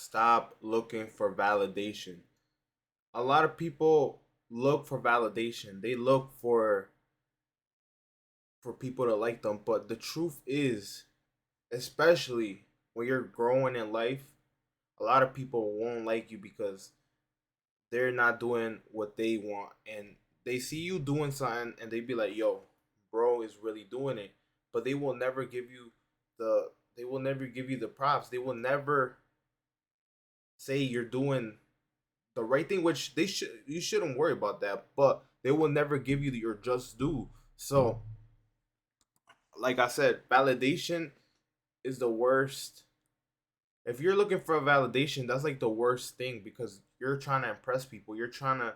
Stop looking for validation. A lot of people look for validation. They look for people to like them, but the truth is, especially when you're growing in life, a lot of people won't like you because they're not doing what they want, and they see you doing something and they be like, "Yo, bro is really doing it." But the they will never give you the props. They will never say you're doing the right thing, which they should you shouldn't worry about that, but they will never give you your just due. So, like I said, validation is the worst. If you're looking for a validation, that's like the worst thing because you're trying to impress people. You're trying to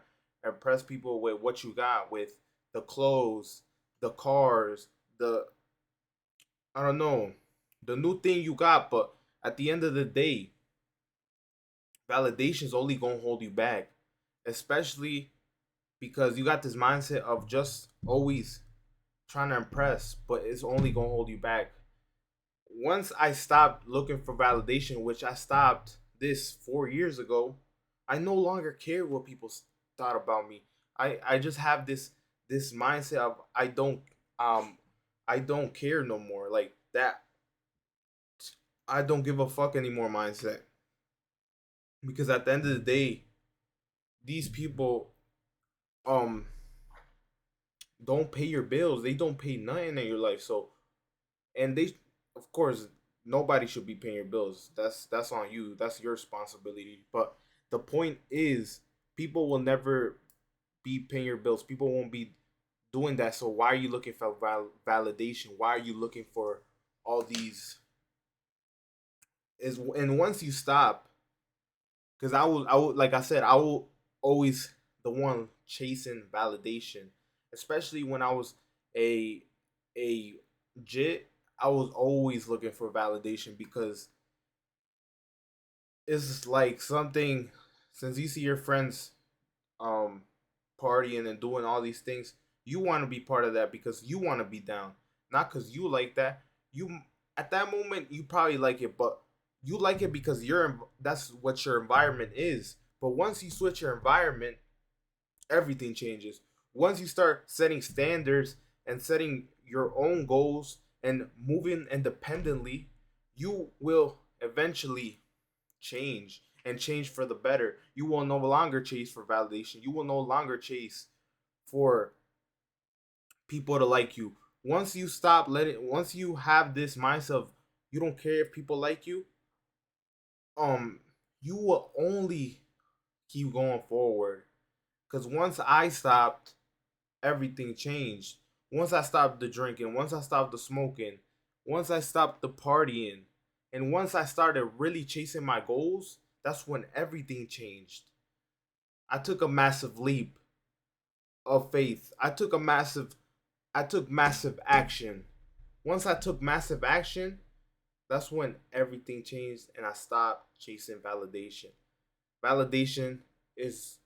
impress people with what you got, with the clothes, the cars, the I don't know, the new thing you got, but at the end of the day, validation is only going to hold you back, especially because you got this mindset of just always trying to impress, but it's only gonna hold you back. Once I stopped looking for validation, which I stopped this 4 years ago, I no longer care what people thought about me. I just have this mindset of um I don't care no more. Like that I don't give a fuck anymore mindset. Because at the end of the day, these people um don't pay your bills. They don't pay nothing in your life. So and they of course nobody should be paying your bills. That's on you. That's your responsibility. But the point is people will never be paying your bills. People won't be doing that. So why are you looking for validation? Why are you looking for all these is and once you stop, because I will like I said, I will always the one chasing validation, especially when I was a a jit. I was always looking for validation because it's like something since you see your friends um partying and doing all these things, you want to be part of that because you want to be down, not because you like that. You at that moment you probably like it, but you like it because that's what your environment is. But once you switch your environment, everything changes. Once you start setting standards and setting your own goals and moving independently, you will eventually change and change for the better. You will no longer chase for validation. You will no longer chase for people to like you. Once you have this mindset of you don't care if people like you, um, you will only keep going forward. Cause once I stopped, everything changed. Once I stopped the drinking, once I stopped the smoking, once I stopped the partying, and once I started really chasing my goals, that's when everything changed. I took a massive leap of faith. I took massive action. Once I took massive action, that's when everything changed and I stopped chasing validation. Validation is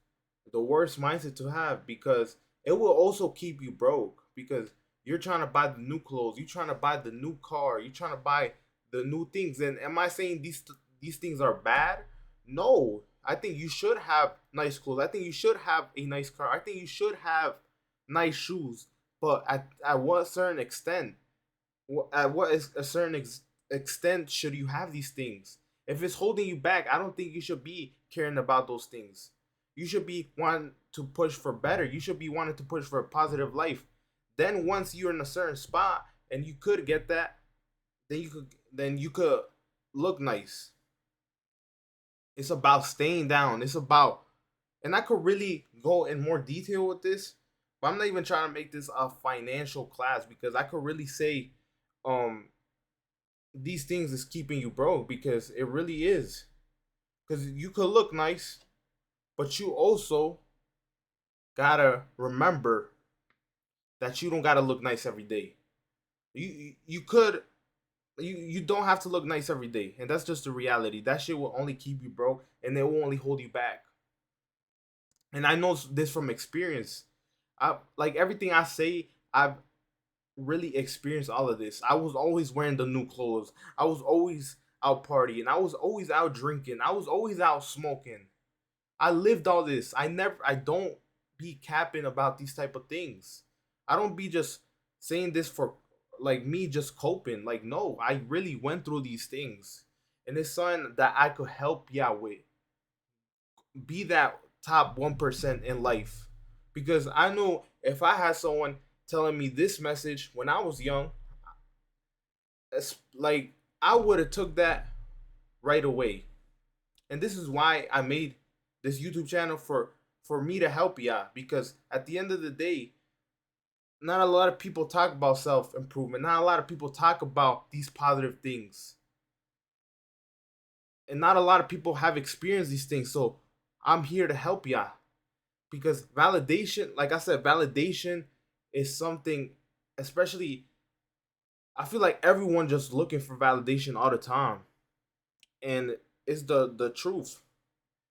the worst mindset to have because it will also keep you broke because you're trying to buy the new clothes, you're trying to buy the new car, you're trying to buy the new things. And am I saying these things are bad? No. I think you should have nice clothes. I think you should have a nice car. I think you should have nice shoes. But at what certain extent? At what is a certain extent should you have these things? If it's holding you back, I don't think you should be caring about those things. You should be wanting to push for better. You should be wanting to push for a positive life. Then once you're in a certain spot and you could get that, then you could look nice. It's about staying down. It's about and I could really go in more detail with this, but I'm not even trying to make this a financial class because I could really say um these things is keeping you broke because it really is. Because you could look nice, but you also gotta remember that you don't gotta look nice every day. You could you don't have to look nice every day, and that's just the reality. That shit will only keep you broke, and it will only hold you back. And I know this from experience. I like everything I say. I've really experienced all of this. I was always wearing the new clothes. out partying. I was always out drinking. I was always out smoking. I lived all this. I don't be capping about these type of things. I don't be just saying this for like me just coping. Like, no, I really went through these things. And it's something that I could help y'all with. Be that top 1% in life. Because I know if I had someone telling me this message when I was young, it's like I would have took that right away. And this is why I made this YouTube channel for me to help y'all, because at the end of the day, not a lot of people talk about self improvement. Not a lot of people talk about these positive things, and not a lot of people have experienced these things. So I'm here to help y'all, because validation, like I said, validation is something, especially I feel like everyone just looking for validation all the time, and it's the truth.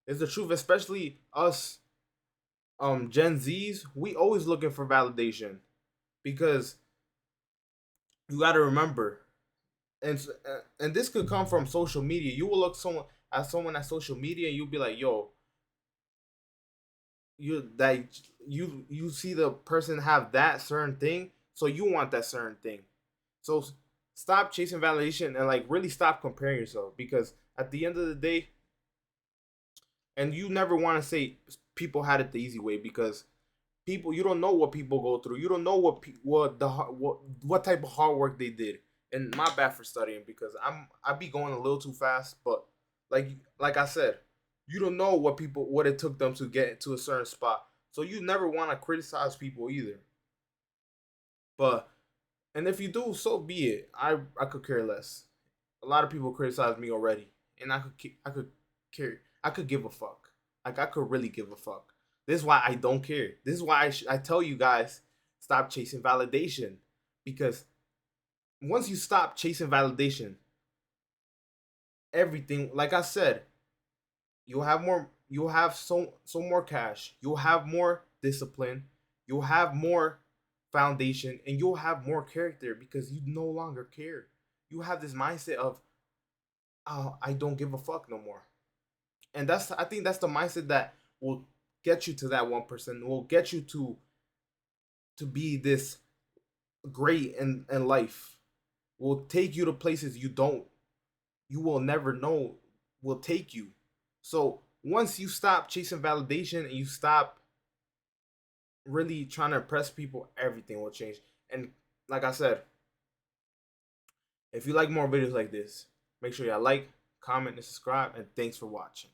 It's the truth, especially us Gen Zs. We always looking for validation, because you got to remember, and this could come from social media. You will look someone at social media, and you'll be like, yo, you see the person have that certain thing, so you want that certain thing. So stop chasing validation and like really stop comparing yourself, because at the end of the day, and you never want to say people had it the easy way, because people, you don't know what people go through. You don't know what type of hard work they did. And my bad for studying, because I be going a little too fast. But like I said, you don't know what it took them to get to a certain spot. So you never want to criticize people either. But and if you do, so be it. I could care less. A lot of people criticize me already, and I could give a fuck. Like, I could really give a fuck. This is why I don't care. This is why I tell you guys, stop chasing validation, because once you stop chasing validation, everything, like I said, you'll have more. You'll have so more cash. You'll have more discipline. You'll have more foundation, and you'll have more character, because you no longer care. You have this mindset of, oh, I don't give a fuck no more. And I think that's the mindset that will get you to that 1%, will get you to be this great in life, will take you to places you will never know will take you. So once you stop chasing validation and you stop really trying to impress people, everything will change. And like I said, if you like more videos like this, make sure you like, comment, and subscribe, and thanks for watching.